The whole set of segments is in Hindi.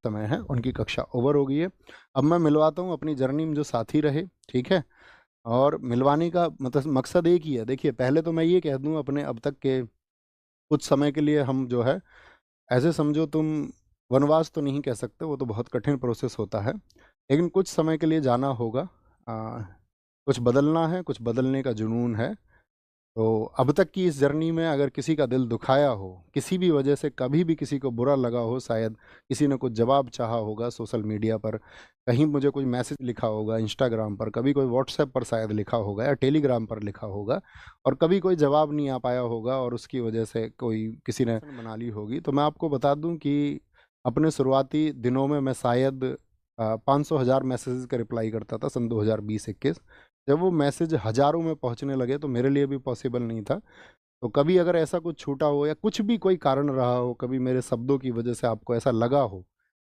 समय है, उनकी कक्षा ओवर हो गई है। अब मैं मिलवाता हूँ अपनी जर्नी में जो साथी रहे, ठीक है। और मिलवाने का मतलब मकसद एक ही है। देखिए, पहले तो मैं ये कह दूँ अपने अब तक के कुछ समय के लिए हम जो है, ऐसे समझो तुम, वनवास तो नहीं कह सकते, वो तो बहुत कठिन प्रोसेस होता है, लेकिन कुछ समय के लिए जाना होगा। कुछ बदलना है, कुछ बदलने का जुनून है। तो अब तक की इस जर्नी में अगर किसी का दिल दुखाया हो, किसी भी वजह से कभी भी किसी को बुरा लगा हो, शायद किसी ने कुछ जवाब चाहा होगा सोशल मीडिया पर, कहीं मुझे कोई मैसेज लिखा होगा इंस्टाग्राम पर, कभी कोई व्हाट्सएप पर शायद लिखा होगा या टेलीग्राम पर लिखा होगा, और कभी कोई जवाब नहीं आ पाया होगा और उसकी वजह से कोई किसी ने बना ली होगी, तो मैं आपको बता दूं कि अपने शुरुआती दिनों में मैं शायद 500,000 मैसेजेस का रिप्लाई करता था सन 2020-21। जब वो मैसेज हजारों में पहुंचने लगे तो मेरे लिए भी पॉसिबल नहीं था। तो कभी अगर ऐसा कुछ छूटा हो या कुछ भी कोई कारण रहा हो, कभी मेरे शब्दों की वजह से आपको ऐसा लगा हो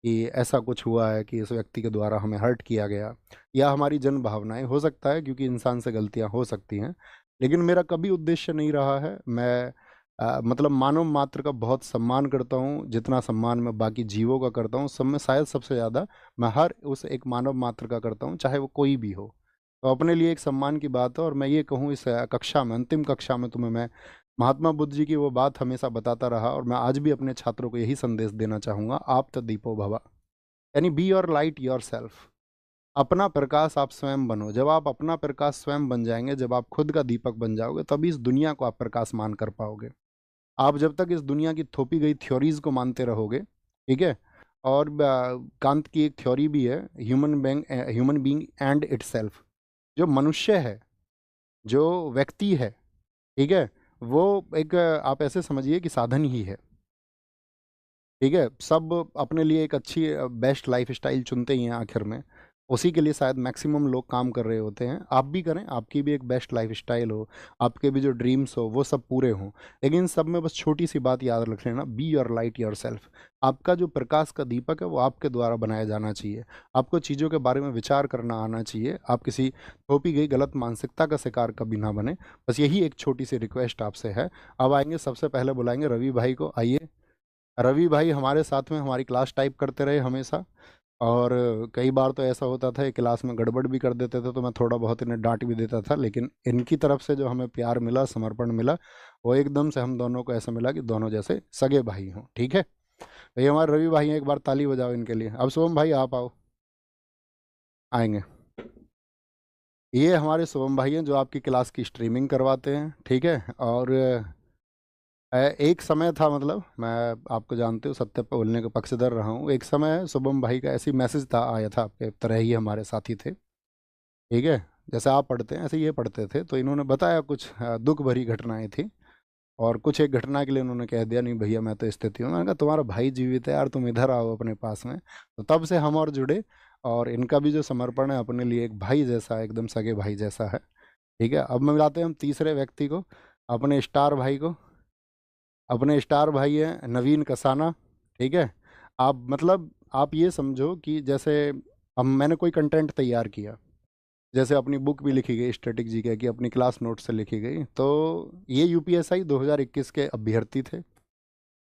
कि ऐसा कुछ हुआ है कि इस व्यक्ति के द्वारा हमें हर्ट किया गया, या हमारी जन भावनाएं, हो सकता है क्योंकि इंसान से गलतियां हो सकती हैं, लेकिन मेरा कभी उद्देश्य नहीं रहा है। मैं मतलब मानव मात्र का बहुत सम्मान करता हूँ, जितना सम्मान मैं बाकी जीवों का करता हूँ सब में शायद सबसे ज़्यादा मैं हर उस एक मानव मात्र का करता हूँ, चाहे वो कोई भी हो। तो अपने लिए एक सम्मान की बात है। और मैं ये कहूँ, इस कक्षा में, अंतिम कक्षा में तुम्हें मैं महात्मा बुद्ध जी की वो बात हमेशा बताता रहा, और मैं आज भी अपने छात्रों को यही संदेश देना चाहूँगा, आप तो दीपो भवा, यानी be your light your self. अपना प्रकाश आप स्वयं बनो। जब आप अपना प्रकाश स्वयं बन जाएंगे, जब आप खुद का दीपक बन जाओगे, तभी इस दुनिया को आप प्रकाश मान कर पाओगे। आप जब तक इस दुनिया की थोपी गई थ्योरीज को मानते रहोगे, ठीक है। और कांत की एक थ्योरी भी है, ह्यूमन बीइंग एंड इटसेल्फ। जो मनुष्य है, जो व्यक्ति है, ठीक है, वो एक आप ऐसे समझिए कि साधन ही है, ठीक है। सब अपने लिए एक अच्छी बेस्ट लाइफ स्टाइल चुनते ही हैं आखिर में, उसी के लिए शायद मैक्सिमम लोग काम कर रहे होते हैं। आप भी करें, आपकी भी एक बेस्ट लाइफ स्टाइल हो, आपके भी जो ड्रीम्स हो वो सब पूरे हों, लेकिन सब में बस छोटी सी बात याद रख लेना, be your light your self. आपका जो प्रकाश का दीपक है वो आपके द्वारा बनाया जाना चाहिए। आपको चीज़ों के बारे में विचार करना आना चाहिए। आप किसी थोपी गई गलत मानसिकता का शिकार कभी ना बने। बस यही एक छोटी सी रिक्वेस्ट आपसे है। अब आएंगे, सबसे पहले बुलाएंगे रवि भाई को। आइए। रवि भाई हमारे साथ में हमारी क्लास टाइप करते रहे हमेशा, और कई बार तो ऐसा होता था ये क्लास में गड़बड़ भी कर देते थे, तो मैं थोड़ा बहुत इन्हें डांट भी देता था, लेकिन इनकी तरफ से जो हमें प्यार मिला, समर्पण मिला, वो एकदम से हम दोनों को ऐसा मिला कि दोनों जैसे सगे भाई हों, ठीक है। तो ये हमारे रवि भाई हैं, एक बार ताली बजाओ इनके लिए। अब शुभम भाई आप आओ, आएंगे। ये हमारे शुभम भाई हैं जो आपकी क्लास की स्ट्रीमिंग करवाते हैं, ठीक है। और एक समय था, मतलब मैं, आपको जानते हो, सत्य पे बोलने का पक्षधर रहा हूँ। एक समय शुभम भाई का ऐसी मैसेज था, आया था, आपके तरह ही हमारे साथी थे, ठीक है। जैसे आप पढ़ते हैं ऐसे ये पढ़ते थे, तो इन्होंने बताया कुछ दुख भरी घटनाएं थी, और कुछ एक घटना के लिए उन्होंने कह दिया, नहीं भैया मैं तो स्थिति हूँ। मैंने कहा तुम्हारा भाई जीवित है यार, तुम इधर आओ अपने पास में। तो तब से हम और जुड़े, और इनका भी जो समर्पण है अपने लिए एक भाई जैसा है, एकदम सगे भाई जैसा है, ठीक है। अब मैं मिलाते हैं हम तीसरे व्यक्ति को, अपने स्टार भाई को। अपने स्टार भाई हैं नवीन कसाना, ठीक है। आप मतलब आप ये समझो कि जैसे अब मैंने कोई कंटेंट तैयार किया, जैसे अपनी बुक भी लिखी गई स्टैटिक जीके की, अपनी क्लास नोट से लिखी गई, तो ये यूपीएसआई 2021 के अभ्यर्थी थे,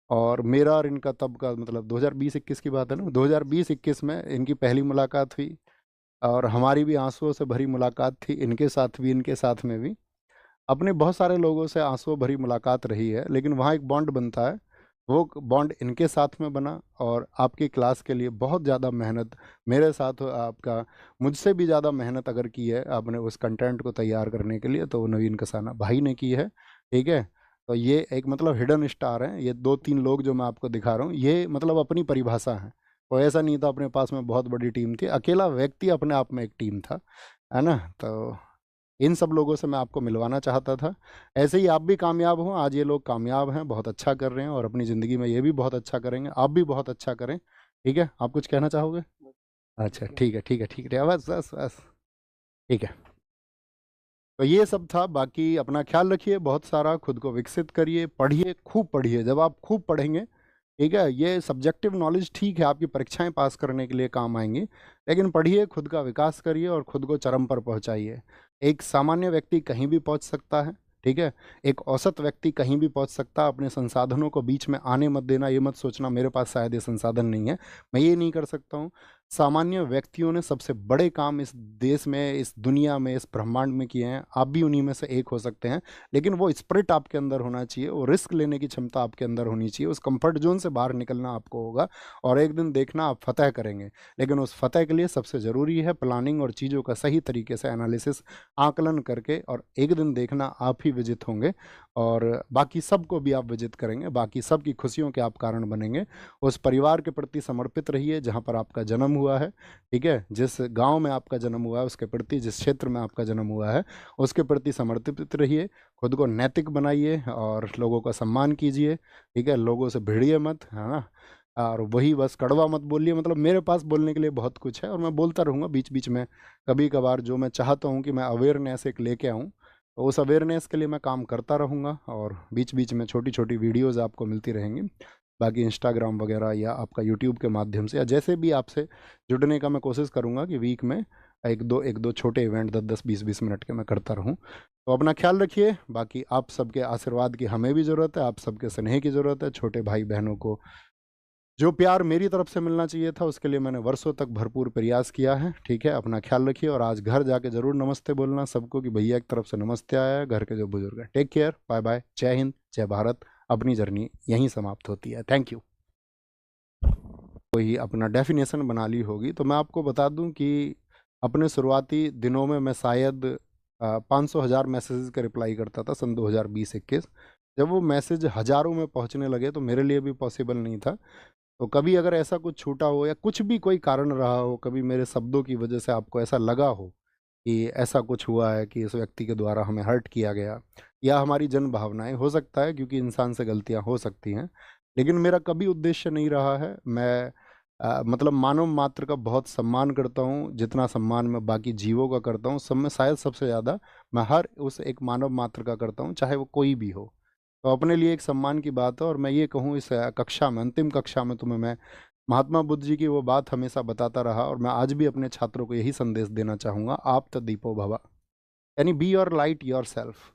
और मेरा और इनका तब का मतलब 2020-21 की बात है ना, 2020-21 में इनकी पहली मुलाकात हुई, और हमारी भी आंसुओं से भरी मुलाकात थी, इनके साथ भी इनके साथ में भी। अपने बहुत सारे लोगों से आंसुओं भरी मुलाकात रही है, लेकिन वहाँ एक बॉन्ड बनता है, वो बॉन्ड इनके साथ में बना। और आपकी क्लास के लिए बहुत ज़्यादा मेहनत मेरे साथ आपका, मुझसे भी ज़्यादा मेहनत अगर की है आपने उस कंटेंट को तैयार करने के लिए, तो वो नवीन कसाना भाई ने की है, ठीक है। तो ये एक मतलब हिडन स्टार हैं, ये दो तीन लोग जो मैं आपको दिखा रहा हूँ, ये मतलब अपनी परिभाषा है। और ऐसा नहीं था अपने पास में बहुत बड़ी टीम थी, अकेला व्यक्ति अपने आप में एक टीम था, है ना। तो इन सब लोगों से मैं आपको मिलवाना चाहता था। ऐसे ही आप भी कामयाब हों। आज ये लोग कामयाब हैं, बहुत अच्छा कर रहे हैं, और अपनी ज़िंदगी में ये भी बहुत अच्छा करेंगे, आप भी बहुत अच्छा करें, ठीक है। आप कुछ कहना चाहोगे? अच्छा, ठीक है, ठीक है, ठीक है, बस बस बस, ठीक है। तो ये सब था। बाकी अपना ख्याल रखिए, बहुत सारा खुद को विकसित करिए, पढ़िए, खूब पढ़िए। जब आप खूब पढ़ेंगे, ठीक है, ये सब्जेक्टिव नॉलेज ठीक है, आपकी परीक्षाएं पास करने के लिए काम आएंगी, लेकिन पढ़िए, खुद का विकास करिए और खुद को चरम पर पहुंचाइए। एक सामान्य व्यक्ति कहीं भी पहुंच सकता है, ठीक है। एक औसत व्यक्ति कहीं भी पहुंच सकता, अपने संसाधनों को बीच में आने मत देना, ये मत सोचना मेरे पास शायद ये संसाधन नहीं है, मैं ये नहीं कर सकता हूँ। सामान्य व्यक्तियों ने सबसे बड़े काम इस देश में, इस दुनिया में, इस ब्रह्मांड में किए हैं, आप भी उन्हीं में से एक हो सकते हैं। लेकिन वो स्पिरिट आपके अंदर होना चाहिए, वो रिस्क लेने की क्षमता आपके अंदर होनी चाहिए, उस कंफर्ट जोन से बाहर निकलना आपको होगा, और एक दिन देखना आप फतह करेंगे। लेकिन उस फतह के लिए सबसे ज़रूरी है प्लानिंग और चीज़ों का सही तरीके से एनालिसिस, आकलन करके, और एक दिन देखना आप ही विजित होंगे और बाकी सबको भी आप विजित करेंगे, बाकी सब की खुशियों के आप कारण बनेंगे। उस परिवार के प्रति समर्पित रहिए जहाँ पर आपका जन्म हुआ है, ठीक है। जिस गांव में आपका जन्म हुआ है उसके प्रति, जिस क्षेत्र में आपका जन्म हुआ है उसके प्रति समर्पित रहिए, खुद को नैतिक बनाइए और लोगों का सम्मान कीजिए, ठीक है। लोगों से भिड़िए मत, है ना। और वही बस कड़वा मत बोलिए, मतलब मेरे पास बोलने के लिए बहुत कुछ है और मैं बोलता रहूँगा बीच बीच में, कभी कभार जो मैं चाहता हूँ कि मैं अवेयरनेस एक लेके आऊँ, तो उस अवेयरनेस के लिए मैं काम करता रहूँगा, और बीच बीच में छोटी छोटी वीडियोज़ आपको मिलती रहेंगी। बाकी इंस्टाग्राम वगैरह या आपका यूट्यूब के माध्यम से या जैसे भी आपसे जुड़ने का मैं कोशिश करूँगा कि वीक में एक दो छोटे इवेंट 10-10 20-20 मिनट के मैं करता रहूँ। तो अपना ख्याल रखिए, बाकी आप सबके आशीर्वाद की हमें भी ज़रूरत है, आप सबके स्नेह की ज़रूरत है। छोटे भाई बहनों को जो प्यार मेरी तरफ से मिलना चाहिए था उसके लिए मैंने वर्षों तक भरपूर प्रयास किया है, ठीक है। अपना ख्याल रखिए, और आज घर जाके ज़रूर नमस्ते बोलना सबको कि भैया की तरफ से नमस्ते आया है, घर के जो बुजुर्ग हैं। टेक केयर, बाय बाय, जय हिंद, जय भारत। अपनी जर्नी यहीं समाप्त होती है। Thank you. कोई अपना डेफिनेशन बना ली होगी तो मैं आपको बता दूं कि अपने शुरुआती दिनों में मैं शायद 500,000 मैसेजेस का रिप्लाई करता था सन 2020-21। जब वो मैसेज हज़ारों में पहुंचने लगे तो मेरे लिए भी पॉसिबल नहीं था। तो कभी अगर ऐसा कुछ छूटा हो या कुछ भी कोई कारण रहा हो, कभी मेरे शब्दों की वजह से आपको ऐसा लगा हो कि ऐसा कुछ हुआ है कि इस व्यक्ति के द्वारा हमें हर्ट किया गया, या हमारी जन भावनाएं, हो सकता है क्योंकि इंसान से गलतियां हो सकती हैं, लेकिन मेरा कभी उद्देश्य नहीं रहा है। मैं मतलब मानव मात्र का बहुत सम्मान करता हूँ, जितना सम्मान मैं बाकी जीवों का करता हूँ सब में शायद सबसे ज़्यादा मैं हर उस एक मानव मात्र का करता हूँ, चाहे वो कोई भी हो। तो अपने लिए एक सम्मान की बात है। और मैं ये कहूँ इस कक्षा में, अंतिम कक्षा में तुम्हें मैं महात्मा बुद्ध जी की वो बात हमेशा बताता रहा, और मैं आज भी अपने छात्रों को यही संदेश देना चाहूँगा, आप तो दीपो भवा, यानी be your light your self.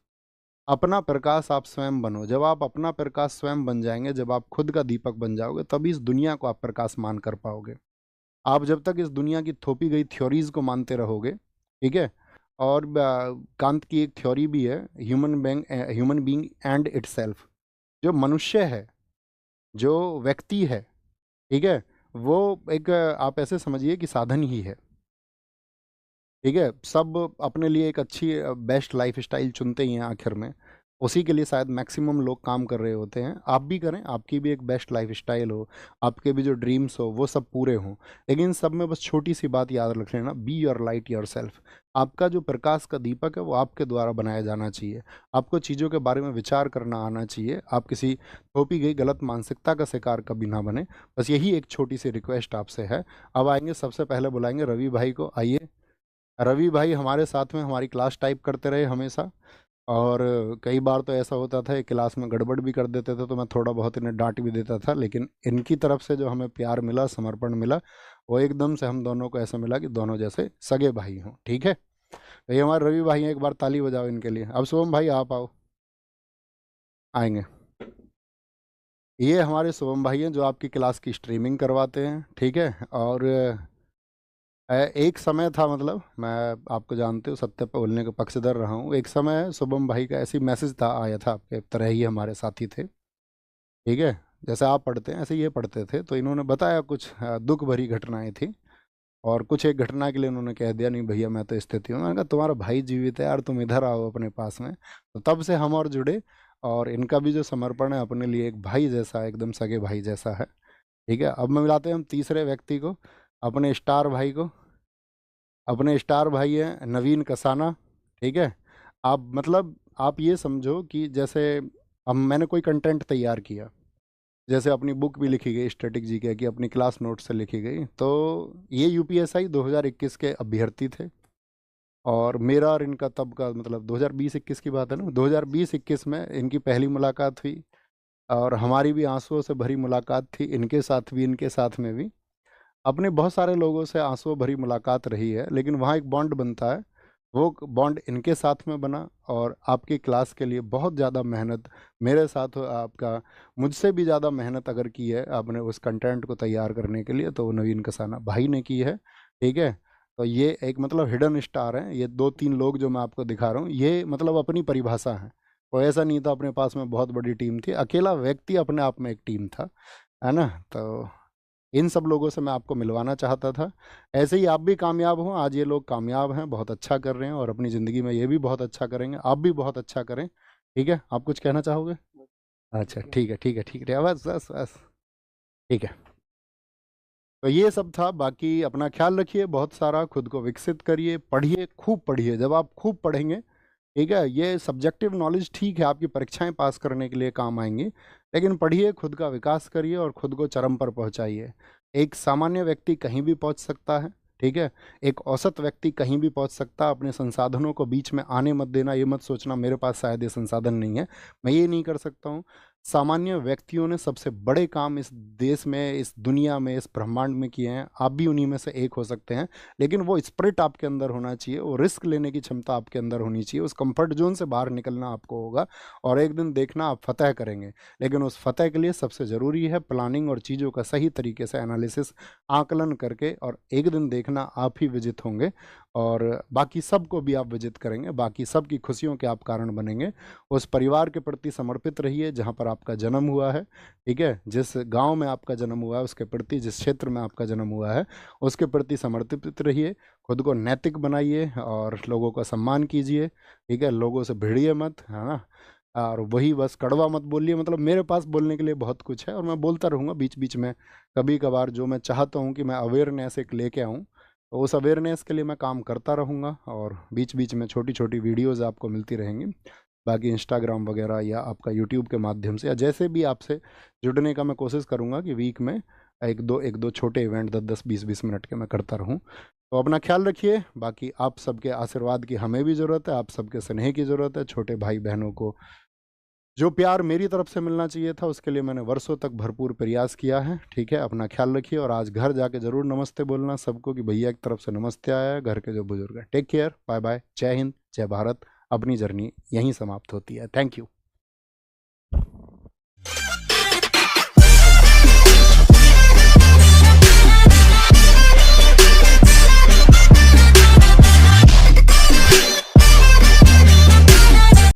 अपना प्रकाश आप स्वयं बनो। जब आप अपना प्रकाश स्वयं बन जाएंगे, जब आप खुद का दीपक बन जाओगे, तभी इस दुनिया को आप प्रकाश मान कर पाओगे। आप जब तक इस दुनिया की थोपी गई थ्योरीज को मानते रहोगे, ठीक है। और कांत की एक थ्योरी भी है, ह्यूमन बीइंग एंड इटसेल्फ। जो मनुष्य है, जो व्यक्ति है, ठीक है, वो एक आप ऐसे समझिए कि साधन ही है, ठीक है। सब अपने लिए एक अच्छी बेस्ट लाइफ स्टाइल चुनते ही हैं आखिर में, उसी के लिए शायद मैक्सिमम लोग काम कर रहे होते हैं। आप भी करें, आपकी भी एक बेस्ट लाइफ स्टाइल हो, आपके भी जो ड्रीम्स हो वो सब पूरे हों। लेकिन इन सब में बस छोटी सी बात याद रख लेना, be your light your self. आपका जो प्रकाश का दीपक है वो आपके द्वारा बनाया जाना चाहिए। आपको चीज़ों के बारे में विचार करना आना चाहिए। आप किसी थोपी गई गलत मानसिकता का शिकार कभी ना बने। बस यही एक छोटी सी रिक्वेस्ट आपसे है। अब आएंगे, सबसे पहले बुलाएंगे रवि भाई को। आइए रवि भाई, हमारे साथ में हमारी क्लास टाइप करते रहे हमेशा, और कई बार तो ऐसा होता था क्लास में गड़बड़ भी कर देते थे तो मैं थोड़ा बहुत इन्हें डांट भी देता था, लेकिन इनकी तरफ से जो हमें प्यार मिला, समर्पण मिला, वो एकदम से हम दोनों को ऐसा मिला कि दोनों जैसे सगे भाई हों, ठीक है। तो ये हमारे रवि भाई हैं, एक बार ताली बजाओ इनके लिए। अब शुभम भाई आप आओ, आएंगे। ये हमारे शुभम भाई हैं जो आपकी क्लास की स्ट्रीमिंग करवाते हैं, ठीक है। और एक समय था, मतलब मैं, आपको जानते हो सत्य पे बोलने के पक्षधर रहा हूँ। एक समय शुभम भाई का ऐसी मैसेज था, आया था, आपके तरह ही हमारे साथी थे, ठीक है। जैसे आप पढ़ते हैं ऐसे ये पढ़ते थे, तो इन्होंने बताया कुछ दुख भरी घटनाएं थी, और कुछ एक घटना के लिए उन्होंने कह दिया नहीं भैया मैं तो स्थिति हूँ। मैंने कहा तुम्हारा भाई जीवित है यार, तुम इधर आओ अपने पास में। तो तब से हम और जुड़े, और इनका भी जो समर्पण है अपने लिए एक भाई जैसा है, एकदम सगे भाई जैसा है, ठीक है। अब मैं मिलाते हैं हम तीसरे व्यक्ति को, अपने स्टार भाई को। अपने स्टार भाई हैं नवीन कसाना, ठीक है। आप मतलब आप ये समझो कि जैसे अब मैंने कोई कंटेंट तैयार किया, जैसे अपनी बुक भी लिखी गई स्टैटिक जीके की, अपनी क्लास नोट से लिखी गई, तो ये यूपीएसआई 2021 के अभ्यर्थी थे, और मेरा और इनका तब का मतलब 2020-21 की बात है ना, 2020-21 में इनकी पहली मुलाकात हुई, और हमारी भी आंसुओं से भरी मुलाकात थी, इनके साथ भी इनके साथ में भी। अपने बहुत सारे लोगों से आंसुओं भरी मुलाकात रही है, लेकिन वहाँ एक बॉन्ड बनता है, वो बॉन्ड इनके साथ में बना और आपकी क्लास के लिए बहुत ज़्यादा मेहनत मेरे साथ आपका मुझसे भी ज़्यादा मेहनत अगर की है आपने उस कंटेंट को तैयार करने के लिए, तो वो नवीन कसाना भाई ने की है। ठीक है, तो ये एक मतलब हिडन स्टार हैं, ये 2-3 लोग जो मैं आपको दिखा रहा हूँ, ये मतलब अपनी परिभाषा है। और ऐसा नहीं था अपने पास में बहुत बड़ी टीम थी, अकेला व्यक्ति अपने आप में एक टीम था, है ना। तो इन सब लोगों से मैं आपको मिलवाना चाहता था। ऐसे ही आप भी कामयाब हों, आज ये लोग कामयाब हैं, बहुत अच्छा कर रहे हैं और अपनी ज़िंदगी में ये भी बहुत अच्छा करेंगे, आप भी बहुत अच्छा करें। ठीक है, आप कुछ कहना चाहोगे? अच्छा, ठीक है ठीक है ठीक है, बस बस बस, ठीक है। तो ये सब था, बाकी अपना ख्याल रखिए, बहुत सारा खुद को विकसित करिए, पढ़िए, खूब पढ़िए। जब आप खूब पढ़ेंगे, ठीक है, ये सब्जेक्टिव नॉलेज ठीक है आपकी परीक्षाएं पास करने के लिए काम आएंगी, लेकिन पढ़िए, खुद का विकास करिए और खुद को चरम पर पहुंचाइए। एक सामान्य व्यक्ति कहीं भी पहुंच सकता है, ठीक है, एक औसत व्यक्ति कहीं भी पहुंच सकता है। अपने संसाधनों को बीच में आने मत देना, ये मत सोचना मेरे पास शायद ये संसाधन नहीं है, मैं ये नहीं कर सकता हूँ। सामान्य व्यक्तियों ने सबसे बड़े काम इस देश में, इस दुनिया में, इस ब्रह्मांड में किए हैं, आप भी उन्हीं में से एक हो सकते हैं। लेकिन वो स्पिरिट आपके अंदर होना चाहिए, वो रिस्क लेने की क्षमता आपके अंदर होनी चाहिए, उस कंफर्ट जोन से बाहर निकलना आपको होगा और एक दिन देखना आप फतह करेंगे। लेकिन उस फतह के लिए सबसे ज़रूरी है प्लानिंग और चीज़ों का सही तरीके से एनालिसिस, आकलन करके, और एक दिन देखना आप ही विजित होंगे और बाकी सबको भी आप विजित करेंगे, बाकी सबकी खुशियों के आप कारण बनेंगे। उस परिवार के प्रति समर्पित रहिए जहाँ पर आपका जन्म हुआ है, ठीक है, जिस गांव में आपका जन्म हुआ है उसके प्रति, जिस क्षेत्र में आपका जन्म हुआ है उसके प्रति समर्पित रहिए। खुद को नैतिक बनाइए और लोगों का सम्मान कीजिए, ठीक है, लोगों से भिड़िए मत, है ना। और वही बस कड़वा मत बोलिए, मतलब मेरे पास बोलने के लिए बहुत कुछ है और मैं बोलता रहूँगा बीच बीच में, कभी कभार जो मैं चाहता हूँ कि मैं अवेयरनेस एक लेके आऊँ, तो उस अवेयरनेस के लिए मैं काम करता रहूँगा और बीच बीच में छोटी छोटी वीडियोज़ आपको मिलती रहेंगी। बाकी इंस्टाग्राम वगैरह या आपका यूट्यूब के माध्यम से या जैसे भी आपसे जुड़ने का मैं कोशिश करूँगा कि वीक में एक दो छोटे इवेंट 10-10 20-20 मिनट के मैं करता रहूँ। तो अपना ख्याल रखिए, बाकी आप सबके आशीर्वाद की हमें भी ज़रूरत है, आप सबके स्नेह की ज़रूरत है। छोटे भाई बहनों को जो प्यार मेरी तरफ से मिलना चाहिए था उसके लिए मैंने वर्षों तक भरपूर प्रयास किया है, ठीक है। अपना ख्याल रखिए और आज घर जाके ज़रूर नमस्ते बोलना सबको कि भैया की तरफ से नमस्ते आया है, घर के जो बुजुर्ग हैं। टेक केयर, बाय बाय, जय हिंद, जय भारत। अपनी जर्नी यहीं समाप्त होती है। Thank you.